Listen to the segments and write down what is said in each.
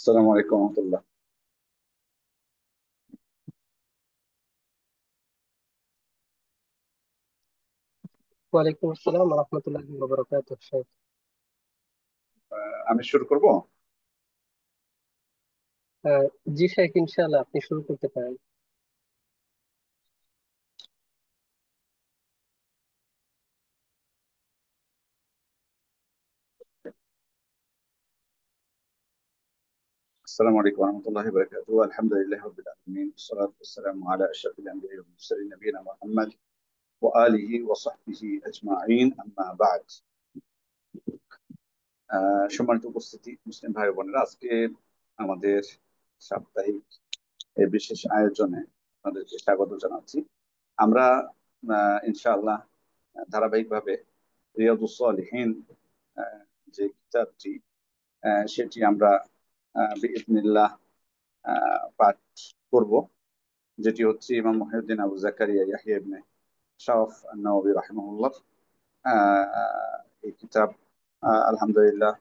আসসালামু আলাইকুম রহমতুল্লাহ। ওয়ালাইকুম আসসালাম রহমতুল্লাহি ওয়া বারাকাতুহু শাইখ। আমি শুরু করব। আহ, জি শাইখ, ইনশাআল্লাহ আপনি শুরু করতে পারেন। আসসালামু আলাইকুম রহমতুল্লাহি ওয়া বারাকাতুহু। আলহামদুলিল্লাহি রাব্বিল আলামিন। ওয়াসসালাতু ওয়াসসালামু আলা আশরাফিল আনবিয়া'i ওয়াল মুরসালিন নবিয়িনা মুহাম্মদ ওয়া আলিহি ওয়া সাহবিহি আজমাইন, আম্মা বা'দ। সম্মানিত উপস্থিতি, মুসলিম ভাই বোনেরা, আজকে আমাদের সাপ্তাহিক এই বিশেষ আয়োজনে আপনাদেরকে স্বাগত জানাচ্ছি। আমরা ইনশাআল্লাহ ধারাবাহিকভাবে রিয়াদুস সালিহিন আহ, যে কিতাবটি, সেটি আমরা বিইذনিল্লাহ পাঠ করব, যেটি হচ্ছে ইমাম মুহিউদ্দিন আবু জাকারিয়া ইয়াহইয়া ইবনে শারফ আন-নাওয়াবী রাহিমাহুল্লাহ এই কিতাব। আলহামদুলিল্লাহ,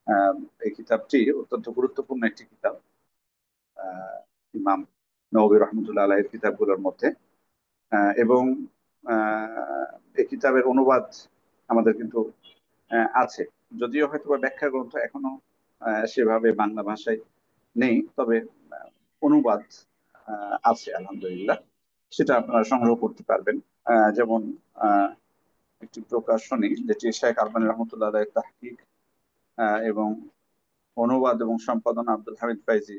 আহ, এই কিতাবটি অত্যন্ত গুরুত্বপূর্ণ একটি কিতাব আহ, ইমাম নওয়াবী রহমতুল্লাহ আলাইহির কিতাবগুলোর মধ্যে। এবং আহ, এই কিতাবের অনুবাদ আমাদের কিন্তু আছে, যদিও হয়তো বা ব্যাখ্যা গ্রন্থ এখনো সেভাবে বাংলা ভাষায় নেই, তবে আহ, অনুবাদ আছে আলহামদুলিল্লাহ। সেটা আপনারা সংগ্রহ করতে পারবেন। যেমন আহ, একটি প্রকাশনী যেটি শেখ আলবানী রহমতুল্লাহ আলাইহির তাহকিক এবং অনুবাদ এবং সম্পাদনা আব্দুল হামিদ ফাইজি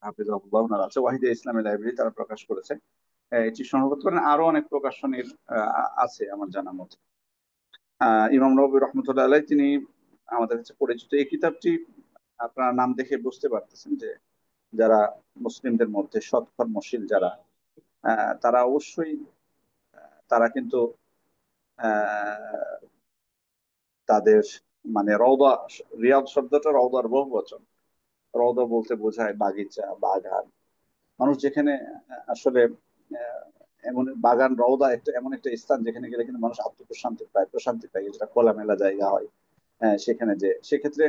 হাফিজাহুল্লাহ ওনার আছে, ওয়াহিদে ইসলামী লাইব্রেরি তারা প্রকাশ করেছে। এটি সংগ্রহ করতে পারেন। আরো অনেক প্রকাশনীর আছে আমার জানা মতে। ইমাম নবী রহমতুল্লাহ আলাই তিনি আমাদের কাছে পরিচিত। এই কিতাবটি আপনার নাম দেখে বুঝতে পারতেছেন যে যারা মুসলিমদের মধ্যে সৎকর্মশীল যারা, তারা অবশ্যই তারা কিন্তু আহ, তাদের মানে রওদা, রিয়াদ শব্দটা রওদার বহু বচন। রওদা বলতে বোঝায় বাগিচা, বাগান। মানুষ যেখানে আসলে আহ, এমন বাগান, রওদা একটা এমন একটা স্থান যেখানে গেলে কিন্তু মানুষ আত্মপ্রশান্তি পায়, প্রশান্তি পায়, যেটা খোলামেলা জায়গা হয়। সেখানে যে সেক্ষেত্রে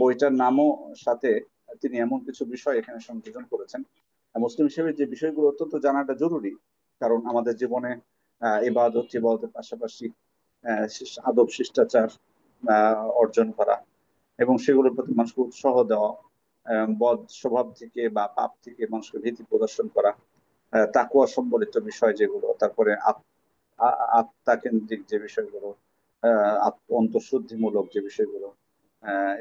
বইটার নামও সাথে তিনি এমন কিছু বিষয় এখানে সংযোজন করেছেন। মুসলিম হিসেবে যে বিষয়গুলো অত্যন্ত জানাটা জরুরি, কারণ আমাদের জীবনে ইবাদতের পাশাপাশি আদব শিষ্টাচার অর্জন করা এবং সেগুলোর প্রতি মানুষকে উৎসাহ দেওয়া, বদ স্বভাব থেকে বা পাপ থেকে মানুষকে ভীতি প্রদর্শন করা, তাকওয়া সম্বলিত বিষয় যেগুলো, তারপরে আত্মা কেন্দ্রিক যে বিষয়গুলো, অন্তঃশুদ্ধিমূলক যে বিষয়গুলো,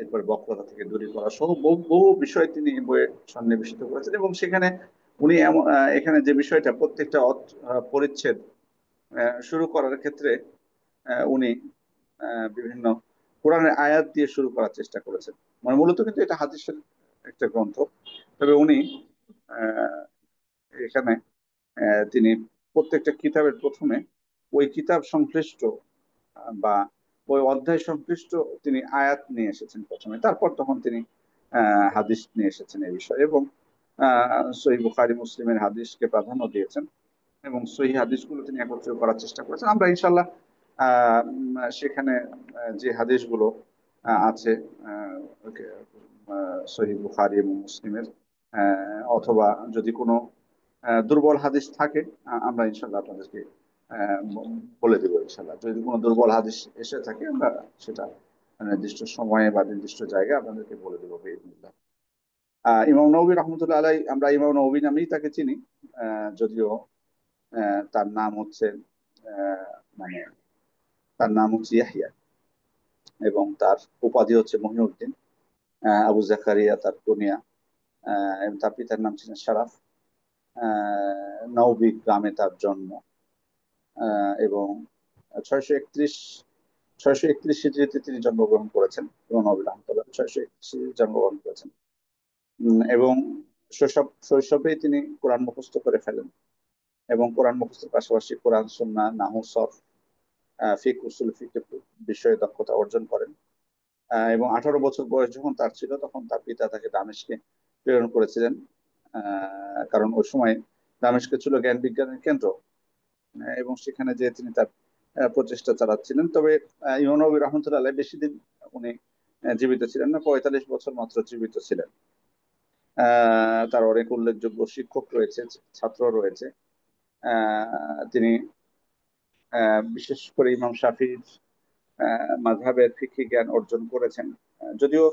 এরপরে বক্রতা থেকে দূরী করা সহ বহু বহু বিষয় তিনি এই বইয়ে সন্নিবেশিত করেছেন। এবং সেখানে উনি এখানে যে বিষয়টা প্রত্যেকটা পরিচ্ছেদ শুরু করার ক্ষেত্রে উনি বিভিন্ন কোরআনের আয়াত দিয়ে শুরু করার চেষ্টা করেছেন। মানে মূলত কিন্তু এটা হাদিসের একটা গ্রন্থ, তবে উনি আহ, এখানে তিনি প্রত্যেকটা কিতাবের প্রথমে ওই কিতাব সংশ্লিষ্ট বা ওই অধ্যায় সংশ্লিষ্ট তিনি আয়াত নিয়ে এসেছেন প্রথমে, তারপর তখন তিনি হাদিস নিয়ে এসেছেন এই বিষয়ে। এবং সহিহ বুখারী মুসলিমের হাদিসকে প্রাধান্য দিয়েছেন এবং সহিহ হাদিসগুলো তিনি একত্রিত করার চেষ্টা করেছেন। আমরা ইনশাল্লাহ সেখানে যে হাদিসগুলো আছে আহ, ওকে, সহিহ বুখারী এবং মুসলিমের, অথবা যদি কোনো দুর্বল হাদিস থাকে, আমরা ইনশাল্লাহ আপনাদেরকে বলে দেবো। ইনশাল্লাহ যদি কোনো দুর্বল হাদিস এসে থাকে, আমরা সেটা নির্দিষ্ট সময়ে বা নির্দিষ্ট জায়গায় আপনাদেরকে বলে দেবো বিইذনিল্লাহ। ইমাম নবী রহমতুল্লাহ আলাই, আমরা ইমাম নবী নামেই তাকে চিনি, যদিও তার নাম হচ্ছে আহ, মানে তার নাম হচ্ছে ইয়াহিয়া এবং তার উপাধি হচ্ছে মহিউদ্দিন আবু জাকারিয়া তার কুনিয়া। এবং তার পিতার নাম ছিলেন শারাফ। নওবী গ্রামে তার জন্ম। এবং 631 631 হিজরিতে তিনি জন্মগ্রহণ করেছেন। ইমাম নবী রহমতুল্লাহ 631 জন্মগ্রহণ করেছেন। এবং শৈশবেই তিনি কোরআন মুখস্থ করে ফেলেন এবং কোরআন মুখস্থের পাশাপাশি কোরআন, সুন্নাহ, নাহু, সরফ, ফিকহ, উসুল ফিকহ বিষয়ে দক্ষতা অর্জন করেন। এবং 18 বছর বয়স যখন তার ছিল, তখন তার পিতা তাকে দামেস্কে প্রেরণ করেছিলেন। কারণ ওই সময় দামেস্কে ছিল জ্ঞান বিজ্ঞানের কেন্দ্র। এবং সেখানে যে তিনি তার প্রচেষ্টা চালাচ্ছিলেন। তবে ইমাম নবী রহমতুল্লাহ আলাইহি বেশি দিন উনি জীবিত ছিলেন না, 45 বছর মাত্র জীবিত ছিলেন। তার অনেক উল্লেখযোগ্য শিক্ষক রয়েছে, ছাত্র রয়েছে। তিনি বিশেষ করে ইমাম শাফির মাযহাবের ফিকহি জ্ঞান অর্জন করেছেন। যদিও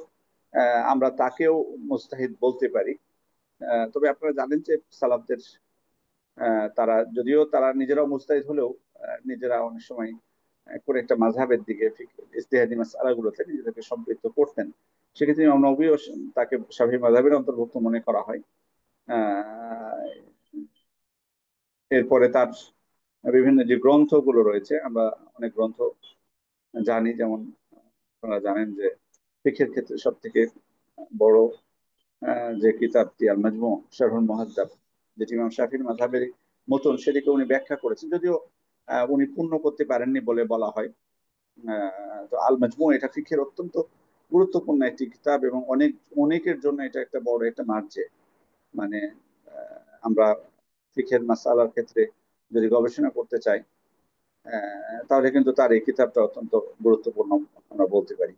আমরা তাকেও মুজতাহিদ বলতে পারি। তবে আপনারা জানেন যে সালাফদের তারা যদিও তারা নিজেরাও মুজতাহিদ হলেও নিজেরা অনেক সময় কোন একটা মাযহাবের দিকে ইজতিহাদি মাসআলাগুলোতে নিজেদেরকে সম্পৃক্ত করতেন। সেক্ষেত্রে ইমাম নববীও তাকে শাফিঈ মাযহাবের অন্তর্ভুক্ত মনে করা হয়। আহ, এরপরে তার বিভিন্ন যে গ্রন্থগুলো রয়েছে, আমরা অনেক গ্রন্থ জানি। যেমন আপনারা জানেন যে ফিকহের ক্ষেত্রে সব থেকে বড় যে কিতাবটি আল মাজমু শারহুল মুহাদ্দাব, যেটি ইমাম শাফিঈর মাযহাবের মতন, সেটিকে উনি ব্যাখ্যা করেছেন, যদিও উনি পূর্ণ করতে পারেননি বলে বলা হয়। তো আল মাজমু এটা ফিকহের অত্যন্ত গুরুত্বপূর্ণ একটি কিতাব, এবং অনেকের জন্য এটা একটা বড় একটা মার্জে। মানে আমরা ফিকহের মাসালার ক্ষেত্রে যদি গবেষণা করতে চাই, তাহলে কিন্তু তার এই কিতাবটা অত্যন্ত গুরুত্বপূর্ণ আমরা বলতে পারি।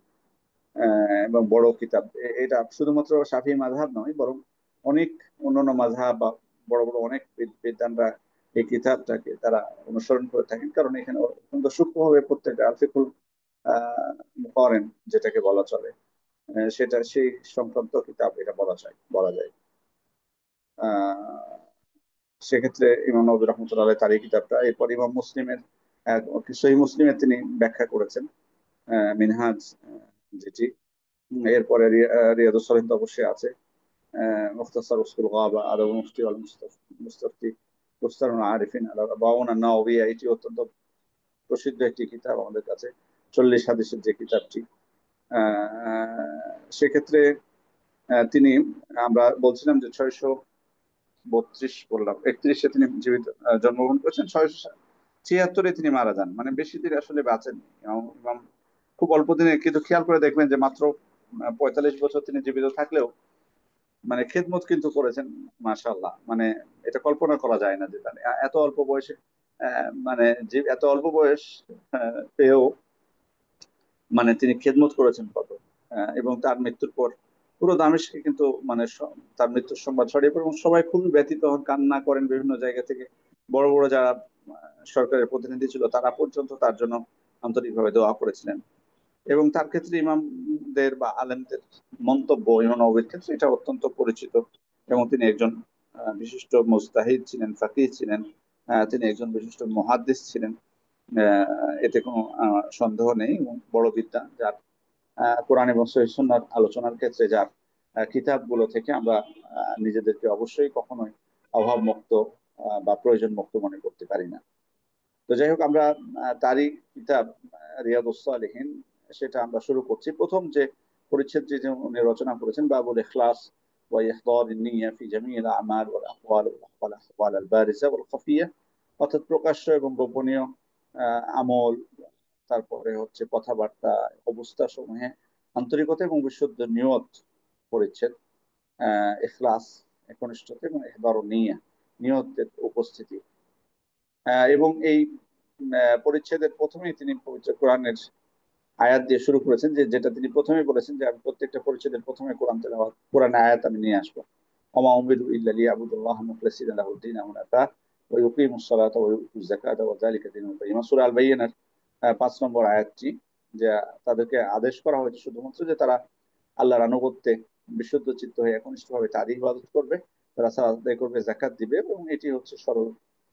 এবং বড় কিতাব। এটা শুধুমাত্র শাফি মাযহাব নয়, বরং অনেক অন্যান্য মাযহাব বা বড় বড় অনেক বিদ্বানরা এই কিতাবটাকে তারা অনুসরণ করে থাকেন, কারণ এখানে অত্যন্ত সূক্ষ্মভাবে প্রত্যেকটা ফিকুল করেন যেটাকে বলা চলে, সেটা সেই সংক্রান্ত কিতাব এটা বলা যায়। আহ সেক্ষেত্রে ইমাম নবী রহমতুল্লাহ আলাইহি তার এই কিতাবটা, এরপর ইমাম মুসলিমের সহিহ মুসলিমের তিনি ব্যাখ্যা করেছেন, মিনহাজ যেটি। এরপরে রিয়াদুস সালিহিন তো অবশ্যই আছে। মুখতাসার উসুল গাবা আদব মুফতি আল মুস্তাফতি মুস্তারুল আরিফিন আলা বাউনা নাওয়াবিয়া, এটি অত্যন্ত প্রসিদ্ধ একটি কিতাব আমাদের কাছে, 40 হাদিসের যে কিতাবটি। সেক্ষেত্রে তিনি, আমরা বলছিলাম যে 632 বললাম, 31-এ তিনি জীবিত জন্মগ্রহণ করেছেন, 676-এ তিনি মারা যান, মানে বেশি দিন আসলে বাঁচেননি। ইমাম খুব অল্প দিনে, কিন্তু খেয়াল করে দেখবেন যে মাত্র 45 বছর তিনি জীবিত থাকলেও মানে খেদমত কিন্তু করেছেন, মাশাআল্লাহ। মানে এটা কল্পনা করা যায় না যে তার এত অল্প বয়সে, মানে যে এত অল্প বয়স পেয়েও মানে তিনি খেদমত করেছেন কত। এবং তার মৃত্যুর পর পুরো দামেস্কে কিন্তু মানে তার মৃত্যুর সংবাদ ছড়িয়ে পড়ে, এবং সবাই খুবই ব্যথিত হন, কান্না করেন বিভিন্ন জায়গা থেকে। বড় বড় যারা সরকারের প্রতিনিধি ছিল তারা পর্যন্ত তার জন্য আন্তরিকভাবে দোয়া করেছিলেন। এবং তার ক্ষেত্রে ইমামদের বা আলেমদের মন্তব্য ইমাম নববীর ক্ষেত্রে এটা অত্যন্ত পরিচিত। এবং তিনি একজন বিশিষ্ট মুজতাহিদ ছিলেন, ফাকিহ ছিলেন। তিনি একজন বিশিষ্ট মুহাদ্দিস ছিলেন। এতে কোনো সন্দেহ নেই। এবং বড় বিদ্যা, যার কোরআন এবং সহিহ সুন্নাহর আলোচনার ক্ষেত্রে যার কিতাবগুলো থেকে আমরা নিজেদেরকে অবশ্যই কখনোই অভাব মুক্ত বা প্রয়োজন মুক্ত মনে করতে পারি না। তো যাই হোক, আমরা তারই কিতাব রিয়াদুস সালিহিন, সেটা আমরা শুরু করছি। প্রথম যে পরিচ্ছেদটি যে উনি রচনা করেছেন, বাবুল ইখলাস ওয়া ইহদার নিয়্যা ফি জামিল আমাল ওয়াল আকওয়াল ওয়াল আহওয়াল আল বারিজা ওয়াল খাফিয়া, অর্থাৎ প্রকাশ্য এবং গোপনীয় আমল, তারপরে হচ্ছে কথাবার্তা, অবস্থা সমূহে আন্তরিকতা এবং বিশুদ্ধ নিয়ত পরিচ্ছেদ, ইখলাস একনিষ্ঠতা, এবং ইহদার নিয়্যা নিয়তের উপস্থিতি। এবং এই পরিচ্ছেদের প্রথমেই তিনি পবিত্র কোরআনের আয়াত দিয়ে শুরু করেছেন, যেটা তিনি প্রথমেই বলেছেন যে আমি প্রত্যেকটা পরিচ্ছেদের প্রথমে কোরআন তেলাওয়াত, কোরআন আয়াত আমি নিয়ে আসবো। ওমা উমিরু ইল্লা লিয়াবুদুল্লাহ মুখলিসিনা লাহুদ্দিন হুনাফা ওয়া ইউকিমুস সালাতা ওয়া ইউতুজ যাকাতা ওয়া যালিকা দীনুল কাইয়্যিম। সূরা আল বাইয়িনার 5 নম্বর আয়াতটি, যে তাদেরকে আদেশ করা হয়েছে শুধুমাত্র যে তারা আল্লাহর আনুগত্যে বিশুদ্ধ চিত্ত হয়ে একনিষ্ঠভাবে তারই ইবাদত করবে, তারা সালাত আদায় করবে, যাকাত দিবে, এবং এটি হচ্ছে সরল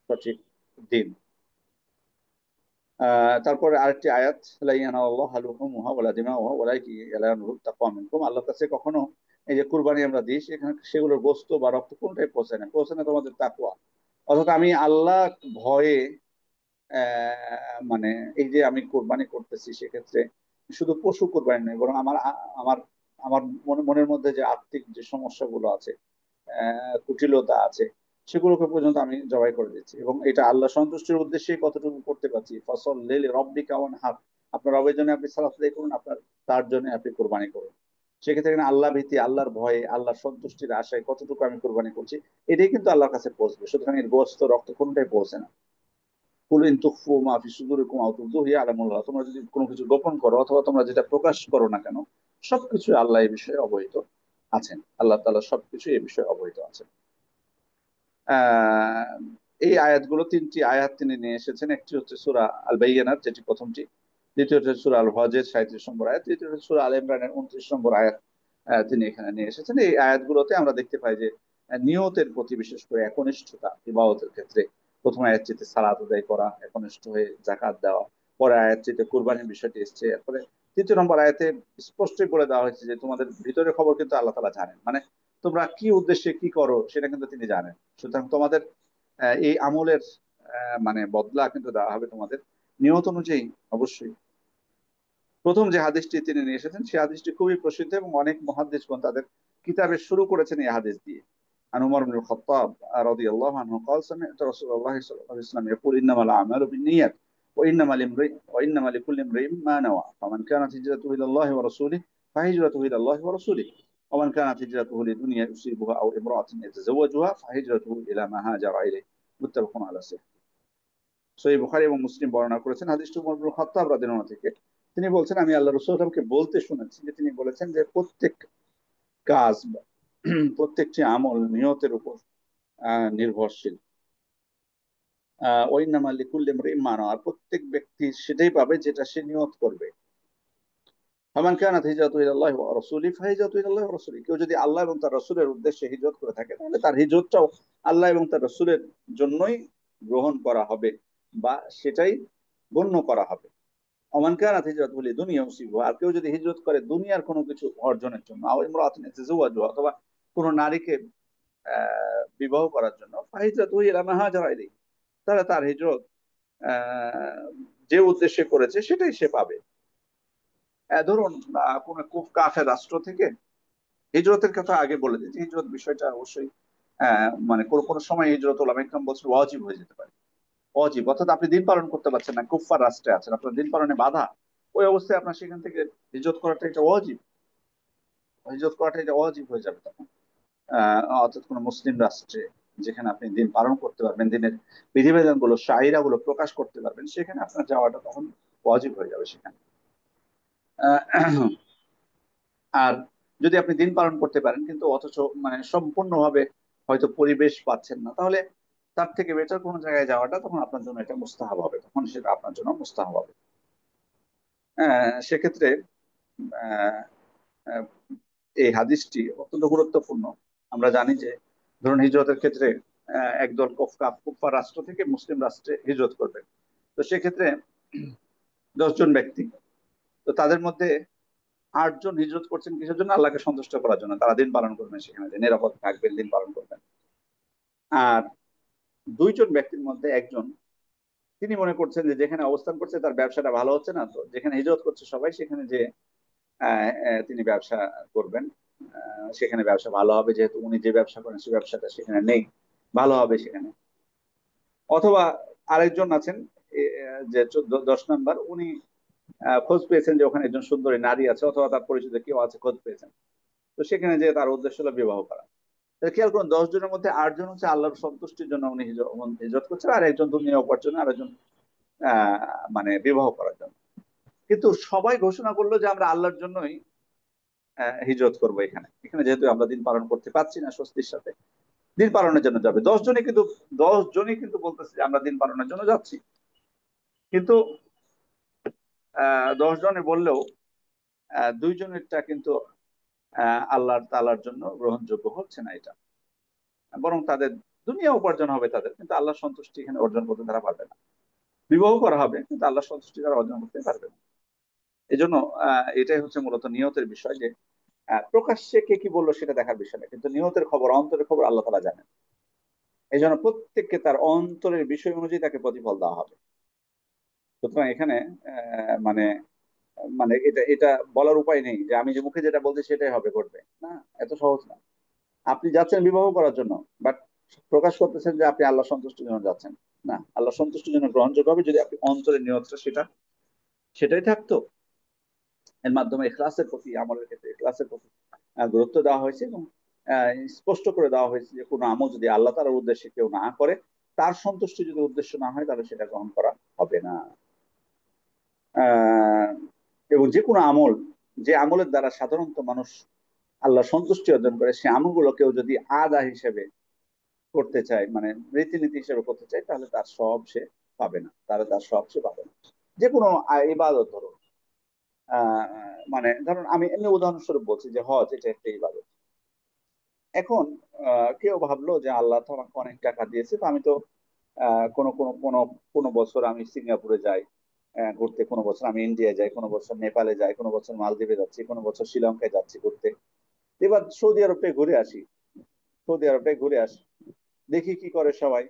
সঠিক দিন। তারপরে আরেকটি আয়াত, লা ইয়ানালুল্লাহু লুহুমুহা ওয়ালা দিমাউহা ওয়ালাকিন ইয়ানালুহু তাকওয়া মিনকুম। আল্লাহর কাছে কখনো এই যে কুরবানি আমরা দিই, সেখানে সেগুলোর গোশত বা রক্ত কোনটাই পৌঁছায় না তোমাদের তাকওয়া। অর্থাৎ আমি আল্লাহ ভয়ে, মানে এই যে আমি কোরবানি করতেছি, সেক্ষেত্রে শুধু পশু কোরবানি নয়, বরং আমার আমার মনের মধ্যে যে আত্মিক যে সমস্যাগুলো আছে, কুটিলতা আছে, সেগুলোকে পর্যন্ত আমি জবাই করে দিচ্ছি। এবং এটা আল্লাহ সন্তুষ্টির উদ্দেশ্যে কতটুকু করতে পারছি, ফসল লেলে রব্বিকা ওয়ানহার, আপনার রবের জন্য আপনি সালাত আদায় করুন, আপনার তার জন্য আপনি কোরবানি করুন। সেক্ষেত্রে এখানে আল্লাহ ভীতি, আল্লাহর ভয়ে, আল্লাহর সন্তুষ্টির আশায় কতটুকু আমি কোরবানি করছি, এটাই কিন্তু আল্লাহর কাছে পৌঁছবে। সুতরাং এর গোশত রক্ত কোনটাই পৌঁছে না। কুল ইন তুখফু মা ফি সুদুরিকুম আও তুবদুহু ইয়ালামুল্লাহ, তোমরা যদি কোনো কিছু গোপন করো অথবা তোমরা যেটা প্রকাশ করো না কেন, সবকিছু আল্লাহ এই বিষয়ে অবহিত। আছেন, আল্লাহ তাআলা সবকিছু এই বিষয়ে অবহিত আছেন। আহ এই আয়াতগুলো, তিনটি আয়াত তিনি নিয়ে এসেছেন। একটি হচ্ছে সূরা আল বাইয়িনাত, যেটি প্রথমটি, দ্বিতীয় হচ্ছে সূরা আল হজের 37 নম্বর আয়াত, তৃতীয় হচ্ছে সূরা আল ইমরানের 29 নম্বর আয়াত। তিনি এখানে নিয়ে এসেছেন। এই আয়াতগুলোতে আমরা দেখতে পাই যে নিয়তের প্রতি, বিশেষ করে একনিষ্ঠতা ইবাদতের ক্ষেত্রে, প্রথম আয়াতটিতে সালাত আদায় করা, একনিষ্ঠ হয়ে যাকাত দেওয়া, পরে আয়াতটিতে কুরবানির বিষয়টি এসেছে, এরপরে তৃতীয় নম্বর আয়াতে স্পষ্টই বলে দেওয়া হয়েছে যে তোমাদের ভিতরের খবর কিন্তু আল্লাহ তাআলা জানেন, মানে তোমরা কি উদ্দেশ্যে কি করো সেটা কিন্তু তিনি জানেন। সুতরাং তোমাদের এই আমলের মানে বদলা কিন্তু দেওয়া হবে তোমাদের নিয়ত অনুযায়ী অবশ্যই। প্রথম যে হাদিসটি তিনি নিয়ে এসেছেন সেই হাদিসটি খুবই প্রসিদ্ধ এবং অনেক মুহাদ্দিসগণ তাদের কিতাবে শুরু করেছেন এই হাদিস দিয়ে। عن عمر بن الخطاب رضي الله عنه قال سمعت رسول الله صلى الله عليه وسلم يقول انما الاعمال بالنيات وانما لكل امرئ ما نوى فمن كانت هجرته الى الله ورسوله فهجرته الى الله ورسوله ومن كانت هجرته لدنيا يصيبها او امرأة يتزوجها فهجرته الى ما هاجر اليه متفق على صحيح। সহিহ বুখারী এবং মুসলিম বর্ণনা করেছেন হাদিসটি উমর ইবনে খাত্তাব রাদিয়াল্লাহু আনহু থেকে। তিনি বলছেন, আমি আল্লাহ রাসূল সাল্লাল্লাহু আলাইহি ওয়াসাল্লামকে বলতে শুনেছি যে তিনি বলেছেন যে প্রত্যেক কাজ প্রত্যেকটি আমল নিয়তের উপর নির্ভরশীল। ওয়াইন্নামা লিকুল্লি ইমরিইন মা নাওয়া, আর প্রত্যেক ব্যক্তি সেটাই পাবে যেটা সে নিয়ত করবে। ফামান কানাত হিজরাতুহু ইলাল্লাহি ওয়া রাসূলিহি ফাহিজরাতুহু ইলাল্লাহি ওয়া রাসূলিহি, কেউ যদি আল্লাহ এবং তার রাসূলের উদ্দেশ্যে হিজরত করে থাকে তাহলে তার হিজরতটাও আল্লাহ এবং তার রাসূলের জন্যই গ্রহণ করা হবে বা সেটাই গণ্য করা হবে। ওমান কানাত হিজরাতুহু লিদুনিয়া ইউসিবুহা, আর কেউ যদি হিজরত করে দুনিয়ার কোনো কিছু অর্জনের জন্য, আও ইমরাআতিন ইয়াতাযাওয়াজুহা, অথবা কোনো নারীকে বিবাহ করার জন্য, ফাহিজরাতুহু ইলা মা হাজারা ইলাইহি, তাহলে তার হিজরত আহ, যে উদ্দেশ্যে করেছে সেটাই সে পাবে। ধরুন কোন কাফের রাষ্ট্র থেকে হিজরতের কথা আগে বলে দিচ্ছি। হিজরত বিষয়টা অবশ্যই মানে কোনো কোনো সময় হিজরত ওলামা ইকরাম বলছেন ওয়াজিব হয়ে যেতে পারে। অজীব অর্থাৎ আপনি দিন পালন করতে পারছেন না, কুফফার রাষ্ট্রে আছেন, আপনার দিন পালনে বাধা, ওই অবস্থায় আপনার সেখান থেকে হিজরত করাটা এটা অজীব, হিজরত করাটা এটা অজীব হয়ে যাবে তখন। অর্থাৎ কোনো মুসলিম রাষ্ট্রে যেখানে আপনি দিন পালন করতে পারবেন, দিনের বিধিবিধান গুলো শাইরা গুলো প্রকাশ করতে পারবেন, সেখানে আপনার যাওয়াটা তখন অজীব হয়ে যাবে সেখানে। আহ, আর যদি আপনি দিন পালন করতে পারেন কিন্তু অথচ মানে সম্পূর্ণভাবে হয়তো পরিবেশ পাচ্ছেন না, তাহলে তার থেকে বেটার কোনো জায়গায় যাওয়াটা তখন আপনার জন্য এটা মুস্তাহাব হবে, তখন সেটা আপনার জন্য মুস্তাহাব হবে। সেক্ষেত্রে আহ, আহ, এই হাদিসটি অত্যন্ত গুরুত্বপূর্ণ। আমরা জানি যে ধরুন হিজরতের ক্ষেত্রে একদল কুফফার রাষ্ট্র থেকে মুসলিম রাষ্ট্রে হিজরত করবে, তো সেক্ষেত্রে 10 জন ব্যক্তি, তো তাদের মধ্যে 8 জন হিজরত করছেন কিসের জন্য? আল্লাহকে সন্তুষ্ট করার জন্য, তারা দিন পালন করবেন, সেখানে যে নিরাপদ থাকবেন, দিন পালন করবেন। আর 2 জন ব্যক্তির মধ্যে একজন, তিনি মনে করছেন যে যেখানে অবস্থান করছে তার ব্যবসাটা ভালো হচ্ছে না, তো যেখানে হিজরত করছে সবাই সেখানে যে তিনি ব্যবসা করবেন, সেখানে ব্যবসা ভালো হবে, যেহেতু উনি যে ব্যবসা করেন সে ব্যবসাটা সেখানে নেই, ভালো হবে সেখানে। অথবা আরেকজন আছেন যে 10 নম্বর, উনি খোঁজ পেয়েছেন যে ওখানে একজন সুন্দরী নারী আছে অথবা তার পরিচিত কেউ আছে, খোঁজ পেয়েছেন, তো সেখানে যে তার উদ্দেশ্য হলো বিবাহ করা। খেয়াল করুন, 10 জনের মধ্যে 8 জন হচ্ছে আল্লাহর সন্তুষ্টির জন্য উনি হিজরত করছেন, আর একজন দুনিয়া উপার্জনে, আর একজন মানে বিবাহ করার জন্য। কিন্তু সবাই ঘোষণা করলো যে আমরা আল্লাহর জন্যই হিজরত করবো। এখানে এখানে যেহেতু আমরা দিন পালন করতে পারছি না স্বস্তির সাথে, দিন পালনের জন্য যাবে 10 জনই, কিন্তু 10 জনই কিন্তু বলতেছে যে আমরা দিন পালনের জন্য যাচ্ছি। কিন্তু 10 জনে বললেও 2 জনেরটা কিন্তু আল্লাহ তাআলার জন্য গ্রহণযোগ্য হচ্ছে না এটা, বরং তাদের দুনিয়া উপার্জন হবে তাদের, কিন্তু আল্লাহ সন্তুষ্টি এখানে অর্জন করতে তারা পারবে না। বিবাহ করা হবে কিন্তু আল্লাহ সন্তুষ্টি তারা অর্জন করতে পারবে না। এই জন্য এটাই হচ্ছে মূলত নিয়তের বিষয়, যে প্রকাশ্যে কে কি বললো সেটা দেখার বিষয় না, কিন্তু নিয়তের খবর, অন্তরের খবর আল্লাহ তাআলা জানেন। এই জন্য প্রত্যেককে তার অন্তরের বিষয় অনুযায়ী তাকে প্রতিফল দেওয়া হবে। সুতরাং এখানে মানে মানে এটা এটা বলার উপায় নেই যে আমি যে মুখে যেটা বলছি সেটাই হবে, ঘটবে না, এত সহজ না। আপনি যাচ্ছেন বিবাহ করার জন্য, বাট প্রকাশ করতেছেন যে আপনি আল্লাহ সন্তুষ্টির জন্য যাচ্ছেন। না, আল্লাহ সন্তুষ্টির জন্য গ্রহণযোগ্য হবে যদি আপনি অন্তরের নিয়তটা সেটাই থাকতো। এর মাধ্যমে ইখলাসের প্রতি, আমলের ক্ষেত্রে ইখলাসের প্রতি গুরুত্ব দেওয়া হয়েছে, এবং স্পষ্ট করে দেওয়া হয়েছে যে কোনো আমল যদি আল্লাহ তাআলার উদ্দেশ্যে কেউ না করে, তার সন্তুষ্টি যদি উদ্দেশ্য না হয়, তাহলে সেটা গ্রহণ করা হবে না। আহ, এবং যে কোনো আমল, যে আমলের দ্বারা সাধারণত মানুষ আল্লাহ সন্তুষ্টি অর্জন করে, সে আমলগুলো কেউ যদি আদা হিসেবে করতে চায়, মানে রীতিনীতি হিসেবে করতে চায়, তাহলে তার সব সে পাবে না, তাহলে তার সব সে পাবে না। যে কোনো ইবাদত ধরো, আহ মানে ধরুন আমি এমনি উদাহরণস্বরূপ বলছি যে হজ এটা একটা ইবাদত। এখন কেউ ভাবলো যে আল্লাহ তো আমাকে অনেক টাকা দিয়েছে, তো আমি তো কোনো কোনো কোনো কোনো বছর আমি সিঙ্গাপুরে যাই ঘুরতে, কোনো বছর আমি ইন্ডিয়া যাই, কোনো বছর নেপালে যাই, কোনো বছর মালদ্বীপে যাচ্ছি, কোনো বছর শ্রীলঙ্কায় যাচ্ছি ঘুরতে। এবার সৌদি আরবে ঘুরে আসি, সৌদি আরবে ঘুরে আসি, দেখি কি করে সবাই।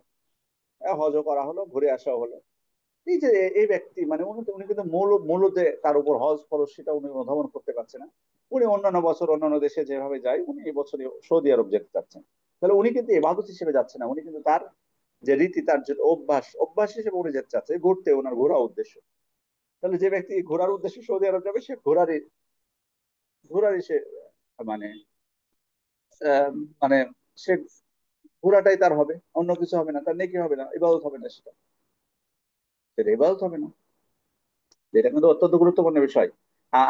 হজও করা হলো, ঘুরে আসা হলো। এই যে এই ব্যক্তি, মানে উনি কিন্তু মূলত তার উপর হজ খরচ সেটা উনি অনুধাবন করতে পারছে না। উনি অন্যান্য বছর অন্যান্য দেশে যেভাবে যায়, উনি এই বছর সৌদি আরব যেতে চাচ্ছেন। তাহলে উনি কিন্তু ইবাদত হিসেবে যাচ্ছে না, উনি কিন্তু তার যে রীতি, তার যে অভ্যাস, অভ্যাস হিসেবে উনি যেতে চাচ্ছে, ঘুরতে, ওনার ঘোরা উদ্দেশ্য। তাহলে যে ব্যক্তি ঘোরার উদ্দেশ্যে সৌদি আরব যাবে, সে ঘোরারই সে মানে আহ, মানে সে ঘোরাটাই তার হবে, অন্য কিছু হবে না, তার নেকি হবে না, ইবাদত হবে না, সেটা ইবাদত হবে না। এটা কিন্তু অত্যন্ত গুরুত্বপূর্ণ বিষয়।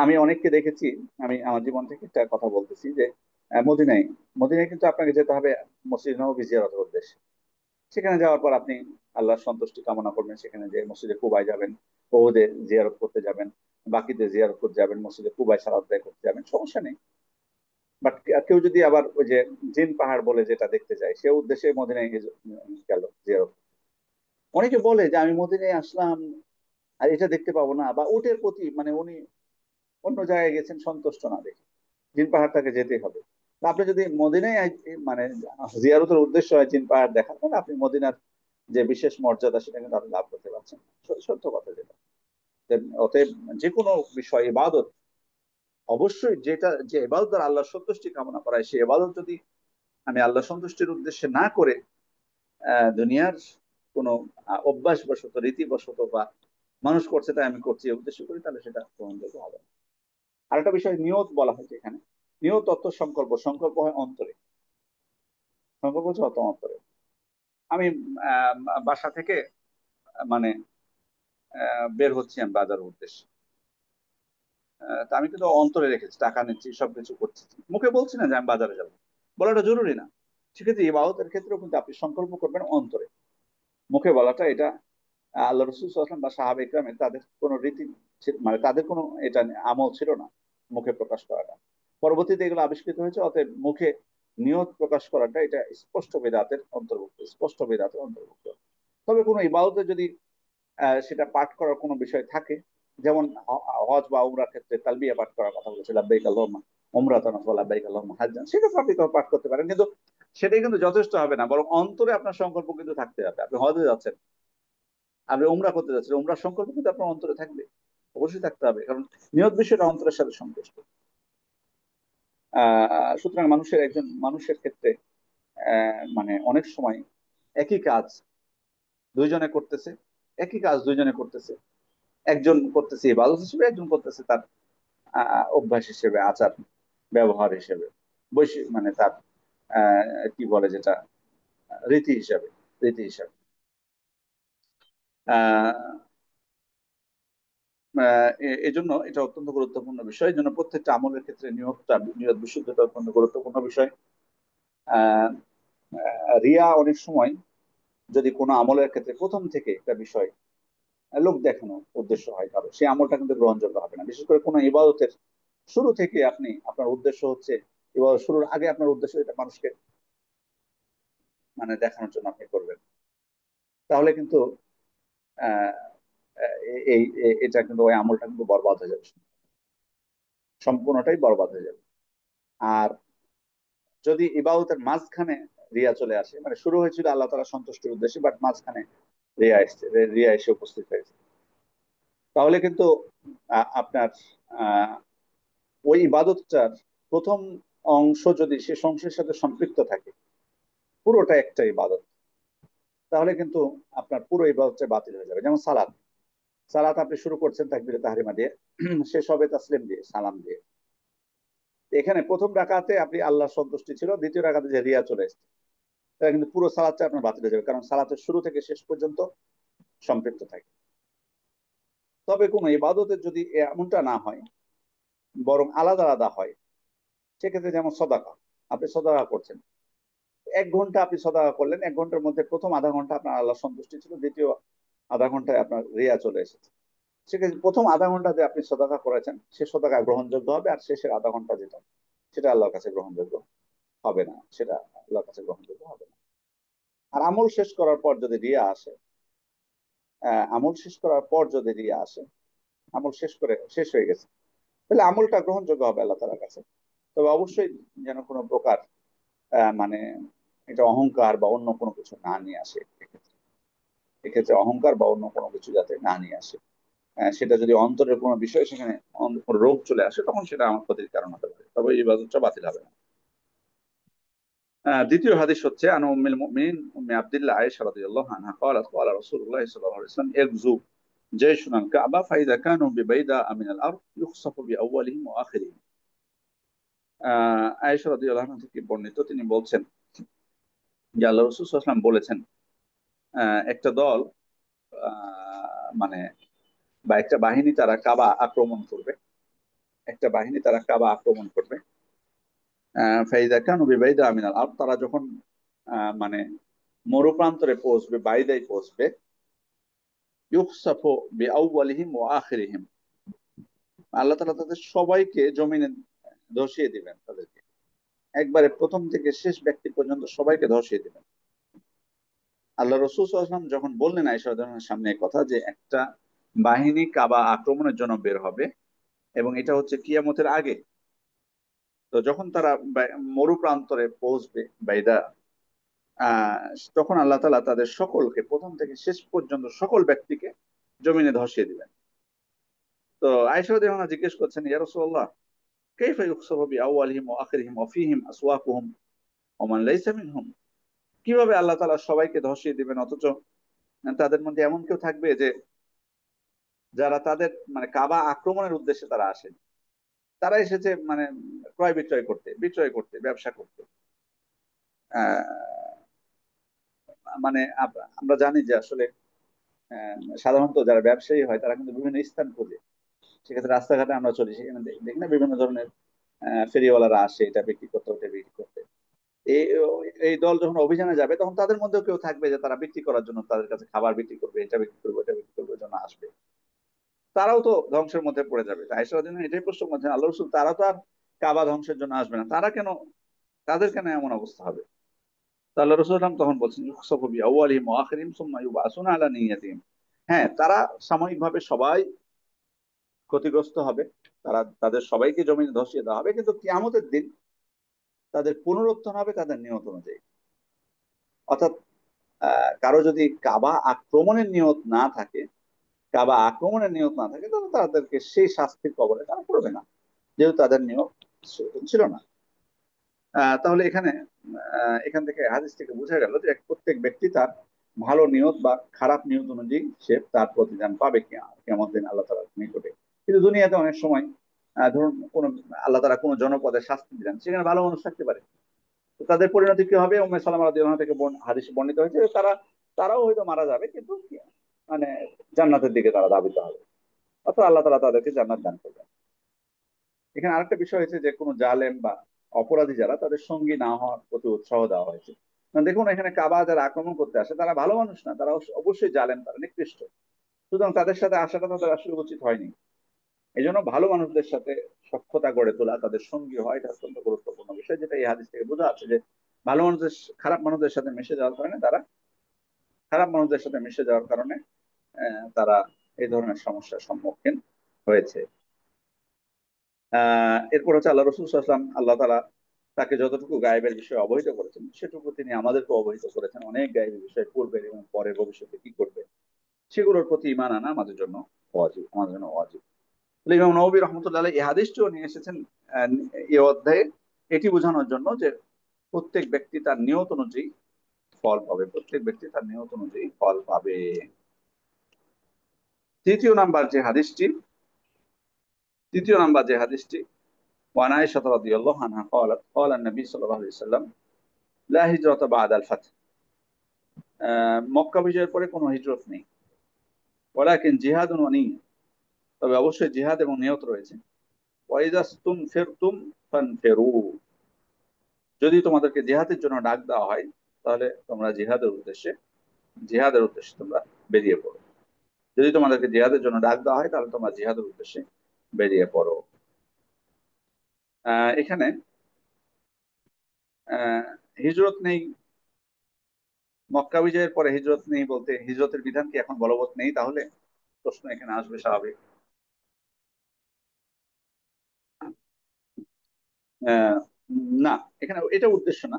আমি অনেককে দেখেছি, আমি আমার জীবন থেকে একটা কথা বলতেছি যে মদিনায়, মদিনায় কিন্তু আপনাকে যেতে হবে মসজিদ নববী জিয়ারতের উদ্দেশ্যে। সেখানে যাওয়ার পর আপনি আল্লাহর সন্তুষ্টি কামনা করবেন, সেখানে যে মসজিদে কুবায় যাবেন, ওহুদে জিয়ারত করতে যাবেন, বাকিতে জিয়ারত করতে যাবেন, মসজিদে কুবায় সালাত আদায় করতে যাবেন, সমস্যা নেই। বাট কেউ যদি আবার ওই যে জিন পাহাড় বলে যেটা দেখতে যায়, সে উদ্দেশ্যে মদিনায় গেল জিয়ারত। অনেকে বলে যে আমি মদিনায় আসলাম আর এটা দেখতে পাবো না, বা ওটের প্রতি মানে উনি অন্য জায়গায় গেছেন সন্তুষ্ট না দেখে জিন পাহাড়টাকে যেতেই হবে। তা আপনি যদি মদিনায় মানে জিয়ারতের উদ্দেশ্য হয় জিন পাহাড় দেখা, তাহলে আপনি মদিনার যে বিশেষ মর্যাদা সেটা কিন্তু আপনি লাভ করতে পারছেন না। সত্য কথা যেটা। অতএব যে কোনো বিষয় ইবাদত, অবশ্যই যেটা যে ইবাদত দ্বারা আল্লাহর সন্তুষ্টি কামনা করায়, সেই ইবাদত যদি আমি আল্লাহ সন্তুষ্টির উদ্দেশ্যে না করে দুনিয়ার কোনো অভ্যাসবশত, রীতিবশত, বা মানুষ করছে তাই আমি করছি এই উদ্দেশ্য করি, তাহলে সেটা গ্রহণযোগ্য হবে না। আরেকটা বিষয় নিয়ত বলা হয়েছে এখানে। নিয়ত অর্থ সংকল্প, সংকল্প হয় অন্তরে, সংকল্প হচ্ছে অত অন্তরে। আমি আহ, বাসা থেকে মানে বের হচ্ছি আমি বাজারের উদ্দেশ্যে। তা আমি কিন্তু অন্তরে রেখেছি, টাকা নিচ্ছি, সবকিছু করছি, মুখে বলছি না যে আমি বাজারে যাবো, বলাটা জরুরি না। সেক্ষেত্রে ইবাদতের ক্ষেত্রেও কিন্তু আপনি সংকল্প করবেন অন্তরে। মুখে বলাটা এটা আল্লাহ রসুল সাল্লাল্লাহু আলাইহি ওয়াসাল্লাম বা সাহাবা ইকরামের তাদের কোনো রীতি মানে তাদের কোনো এটা আমল ছিল না মুখে প্রকাশ করাটা। পরবর্তীতে এগুলো আবিষ্কৃত হয়েছে, অতএব মুখে নিয়ত প্রকাশ করাটা এটা স্পষ্ট বেদাতের অন্তর্ভুক্ত, স্পষ্ট বেদাতের অন্তর্ভুক্ত। তবে কোনো ইবাদতে যদি সেটা পাঠ করার কোনো বিষয় থাকে, যেমন হজ বা উমরার ক্ষেত্রে তালবিয়া পাঠ করার কথা বলেছে, লাব্বাইক আল্লাহুম্মা উমরাতান ওয়া লাব্বাইক আল্লাহুম্মা হাজ্জান, সেটা আপনি তো পাঠ করতে পারেন, কিন্তু সেটাই কিন্তু যথেষ্ট হবে না, বরং অন্তরে আপনার সংকল্প কিন্তু থাকতে হবে। আপনি হজে যাচ্ছেন, আপনি উমরা করতে যাচ্ছেন, উমরার সংকল্প কিন্তু আপনার অন্তরে থাকবে, অবশ্যই থাকতে হবে, কারণ নিয়ত বিষয়টা অন্তরের সাথে সংশ্লিষ্ট। সুতরাং একজন মানুষের ক্ষেত্রে মানে অনেক সময় একই কাজ দুইজনে করতেছে, একই কাজ দুইজনে করতেছে, একজন করতেছে ইবাদত হিসেবে, একজন করতেছে তার অভ্যাস হিসেবে, আচার ব্যবহার হিসেবে, মানে তার কি বলে যেটা রীতি হিসাবে, রীতি হিসাবে। আহ এজন্য এটা অত্যন্ত গুরুত্বপূর্ণ বিষয়। এই জন্য প্রত্যেকটা আমলের ক্ষেত্রে নিয়ত বিশুদ্ধতা অত্যন্ত গুরুত্বপূর্ণ বিষয়। আহ রিয়া অনেক সময় যদি কোনো আমলের ক্ষেত্রে প্রথম থেকে একটা বিষয় লোক দেখানো উদ্দেশ্য হয় কারো, সেই আমলটা কিন্তু গ্রহণযোগ্য হবে না। বিশেষ করে কোনো ইবাদতের শুরু থেকে আপনি আপনার উদ্দেশ্য হচ্ছে, ইবাদত শুরুর আগে আপনার উদ্দেশ্য এটা মানুষকে মানে দেখানোর জন্য আপনি করবেন, তাহলে কিন্তু আহ এটা কিন্তু ওই আমলটা কিন্তু বরবাদ হয়ে যাবে, সম্পূর্ণটাই বরবাদ হয়ে যাবে। আর যদি ইবাদতের মাঝখানে রিয়া চলে আসে, মানে শুরু হয়েছিল আল্লাহ তাআলা সন্তুষ্টির উদ্দেশ্যে, বাট মাঝখানে রিয়া এসছে, রিয়া এসে উপস্থিত হয়েছে, তাহলে কিন্তু আপনার আহ ওই ইবাদতটার প্রথম অংশ যদি শেষ অংশের সাথে সম্পৃক্ত থাকে, পুরোটা একটা ইবাদত, তাহলে কিন্তু আপনার পুরো ইবাদতটা বাতিল হয়ে যাবে। যেমন সালাত, সালাত আপনি শুরু করছেন তাকবীরে তাহরিমা দিয়ে, শেষ হবে তাসলিম দিয়ে, সালাম দিয়ে। এখানে প্রথম রাকাতে আপনি আল্লাহর সন্তুষ্টি ছিল, দ্বিতীয় রাকাতে যে রিয়া চলে এসেছে, তাহলে কিন্তু পুরো সালাদটা আপনার বাতিল হয়ে যাবে, কারণ সালাতের শুরু থেকে শেষ পর্যন্ত সম্পৃক্ত থাকে। তবে কোনো ইবাদতের যদি এমনটা না হয়, বরং আলাদা আলাদা হয়, সেক্ষেত্রে যেমন সদাকা, আপনি সদাকা করছেন, 1 ঘন্টা আপনি সদাকা করলেন, 1 ঘন্টার মধ্যে প্রথম আধা ঘন্টা আপনার আল্লাহ সন্তুষ্টি ছিল, দ্বিতীয় আধা ঘন্টায় আপনার রিয়া চলে এসেছে। সেক্ষেত্রে প্রথম আধা ঘন্টা যে আপনি সদাকা করেছেন সে সদাকা গ্রহণযোগ্য হবে, আর শেষের আধা ঘন্টা যেটা, সেটা আল্লাহর কাছে গ্রহণযোগ্য হবে না, সেটা আল্লাহর কাছে গ্রহণযোগ্য হবে না। আর আমল শেষ করার পর যদি রিয়া আসে, আমল শেষ করার পর যদি রিয়া আসে, আমল শেষ হয়ে গেছে, তাহলে আমলটা গ্রহণযোগ্য হবে আল্লাহ তাআলার কাছে। তবে অবশ্যই যেন কোনো প্রকার মানে এটা অহংকার বা অন্য কোনো কিছু না নিয়ে আসে। এক্ষেত্রে অহংকার বা অন্য কোনো কিছু যাতে না নিয়ে আসে। সেটা যদি অন্তরের কোনো বিষয়, সেখানে কোনো রোগ চলে আসে, তখন সেটা আমার ক্ষতির কারণ হতে পারে, তবে এই ইবাদতটা বাতিল হবে না। দ্বিতীয় হাদিস হচ্ছে আন উম্মুল মুমিনিন উম্মে আব্দুল্লাহ আয়েশা রাদিয়াল্লাহু আনহা قالت قال رسول الله صلى الله عليه وسلم اغزو جيشنا الكعبة فإذا كانوا ببيداء من الأرض يخسف بأولهم وآخرهم। আয়েশা রাদিয়াল্লাহু আনহা থেকে বর্ণিত, তিনি বলছেন যে আল্লাহ রাসূল সাল্লাল্লাহু আলাইহি ওয়াসাল্লাম বলেছেন, একটা দল মানে বা একটা বাহিনী তারা কাবা আক্রমণ করবে, একটা বাহিনী তারা কাবা আক্রমণ করবে। ফাইদা কানু বিবাইদা মিনাল আরদ, তারা যখন মানে মরুপ্রান্তরে পৌঁছবে, বাইদায় পৌঁছবে, ইউখসাফু বিআউয়ালিহিম ওয়া আখিরিহিম, আল্লাহ তাআলা তাদের সবাইকে জমিনে ধসিয়ে দিবেন, তাদেরকে একবারে প্রথম থেকে শেষ ব্যক্তি পর্যন্ত সবাইকে ধসিয়ে দিবেন। আল্লাহ রাসূল সাল্লাল্লাহু আলাইহি ওয়াসাল্লাম যখন বললেন আয়েশা রাদিয়াল্লাহু আনহার সামনে এই কথা, যে একটা বাহিনী কাবা আক্রমণের জন্য বের হবে এবং এটা হচ্ছে কিয়ামতের আগে, তো যখন তারা মরুপ্রান্তরে পৌঁছবে বাইদা, আহ তখন আল্লাহ তাআলা তাদের সকলকে প্রথম থেকে শেষ পর্যন্ত সকল ব্যক্তিকে জমিনে ধসিয়ে দিবেন। তো আয়েশা রাদিয়াল্লাহু আনহা জিজ্ঞেস করছেন, ইয়া রাসূলুল্লাহ কাইফা ইউখসাফু বিআউয়ালিহিম ওয়া আখিরিহিম ওয়া ফীহিম আসওয়াকুহুম ওয়া মান লাইসা মিনহুম, কিভাবে আল্লাহ তাআলা সবাইকে ধসিয়ে দিবেন, অথচ তাদের মধ্যে এমন কেউ থাকবে যে যারা তাদের মানে কাবা আক্রমণের উদ্দেশ্যে তারা আসেন, তারা এসেছে মানে ক্রয় বিক্রয় করতে, ব্যবসা করতে। আহ মানে আমরা জানি যে আসলে সাধারণত যারা ব্যবসায়ী হয় তারা কিন্তু বিভিন্ন স্থান খোঁজে। সেক্ষেত্রে রাস্তাঘাটে আমরা চলি, সেখানে দেখি না বিভিন্ন ধরনের ফেরিওয়ালারা আসে এটা বিক্রি করতে, ওটা বিক্রি করতে। এই এই দল যখন অভিযানে যাবে তখন তাদের মধ্যেও কেউ থাকবে যে তারা বিক্রি করার জন্য তাদের কাছে খাবার বিক্রি করবে, এটা বিক্রি করবে, ওটা বিক্রি করবে জন্য আসবে। তারাও তো ধ্বংসের মধ্যে পড়ে যাবে। আয়েশা রাদিয়াল্লাহু আনহা এটাই প্রশ্ন করছেন, আল্লাহ রাসূল তারা তো আর কাবা ধ্বংসের জন্য আসবে না, তারা কেন, তাদের কেন এমন অবস্থা হবে? তো আল্লাহ রাসূল তখন বলছেন, ইউখসাফু বিআউয়ালিহিম ওয়া আখিরিহিম সুম্মা ইউবআসুনা আলা নিয়াতিহিম। হ্যাঁ, তারা সাময়িকভাবে সবাই ক্ষতিগ্রস্ত হবে, তাদের সবাইকে জমিনে ধসিয়ে দেওয়া হবে, কিন্তু কিয়ামতের দিন তাদের পুনরুত্থান হবে তাদের নিয়ত অনুযায়ী। অর্থাৎ কারো যদি কাবা আক্রমণের নিয়ত না থাকে, তাহলে তাদেরকে সেই শাস্তির কবলে তারা পড়বে না, যেহেতু তাদের নিয়ত সেরকম ছিল না। তাহলে এখান থেকে হাদিস থেকে বোঝা গেল যে প্রত্যেক ব্যক্তি তার ভালো নিয়ত বা খারাপ নিয়ত অনুযায়ী সে তার প্রতিদান পাবে কিয়ামত দিন আল্লাহ তাআলার নিকটে। কিন্তু দুনিয়াতে অনেক সময় ধরুন কোন আল্লাহ তাআলা কোন জনপদে শাস্তি দিলেন, সেখানে ভালো মানুষ থাকতে পারে, তো তাদের পরিণতি কি হবে? উম্মে সালামা রাদিয়াল্লাহু আনহা থেকে হাদিসে বর্ণিত হয়েছে যে তারাও হয়তো মারা যাবে, কিন্তু মানে জান্নাতের দিকে তারা ধাবিত হবে, অর্থাৎ আল্লাহ তাআলা তাদেরকে জান্নাত দান করবেন। এখানে আরেকটা বিষয় হচ্ছে যে কোনো জালেম বা অপরাধী যারা, তাদের সঙ্গী না হওয়ার প্রতি উৎসাহ দেওয়া হয়েছে। দেখুন এখানে কাবা যারা আক্রমণ করতে আসে তারা ভালো মানুষ না, তারা অবশ্যই জালেম, তারা নিকৃষ্ট, সুতরাং তাদের সাথে আসাটা তাদের আসলে উচিত হয়নি। এই জন্য ভালো মানুষদের সাথে সখ্যতা গড়ে তোলা, তাদের সঙ্গী হয়, এটা অত্যন্ত গুরুত্বপূর্ণ বিষয়, যেটা এই হাদিস থেকে বোঝা যাচ্ছে যে ভালো মানুষদের খারাপ মানুষদের সাথে মিশে যাওয়ার কারণে তারা এই ধরনের সমস্যার সম্মুখীন হয়েছে। এরপর হচ্ছে আল্লাহ রসুল সাল্লাল্লাহু আলাইহি ওয়াসাল্লাম, আল্লাহ তাআলা তাকে যতটুকু গায়েবের বিষয়ে অবহিত করেছেন সেটুকু তিনি আমাদেরকে অবহিত করেছেন, অনেক গায়েবের বিষয়, পূর্বের এবং পরে ভবিষ্যতে কি করবে সেগুলোর প্রতি ঈমান আনা আমাদের জন্য ওয়াজিব। তাহলে ইমাম নববী রাহমাতুল্লাহ আলাইহি এই হাদিসটিও নিয়ে এসেছেন এই অধ্যায়ে, এটি বোঝানোর জন্য যে প্রত্যেক ব্যক্তি তার নিয়ত অনুযায়ী ফল পাবে, প্রত্যেক ব্যক্তি তার নিয়ত অনুযায়ী ফল পাবে। তৃতীয় নাম্বার যে হাদিসটি وعن عائشة رضي الله عنها قالت قال النبي صلى الله عليه وسلم لا هجرة بعد الفتح, মক্কা বিজয়ের পরে কোনো হিজরত নেই, ওয়ালাকিন জিহাদুন ওয়া নিয়্যা, তবে অবশ্যই জিহাদ এবং নিয়ত রয়েছে। ওয়াইদাস্তুম ফিরতুম ফানফিরু, যদি তোমাদেরকে জিহাদের জন্য ডাক দেওয়া হয় তাহলে তোমরা জিহাদের উদ্দেশ্যে তোমরা বেরিয়ে পড়ো। যদি তোমাদেরকে জিহাদের জন্য ডাক দেওয়া হয় তাহলে তোমরা জিহাদের উদ্দেশ্যে বেরিয়ে পড়ো। এখানে আহ হিজরত নেই, মক্কা বিজয়ের পরে হিজরত নেই বলতে হিজরতের বিধান কি এখন বলবৎ নেই? তাহলে প্রশ্ন এখানে আসবে স্বাভাবিক। আহ, না, এখানে এটা উদ্দেশ্য না।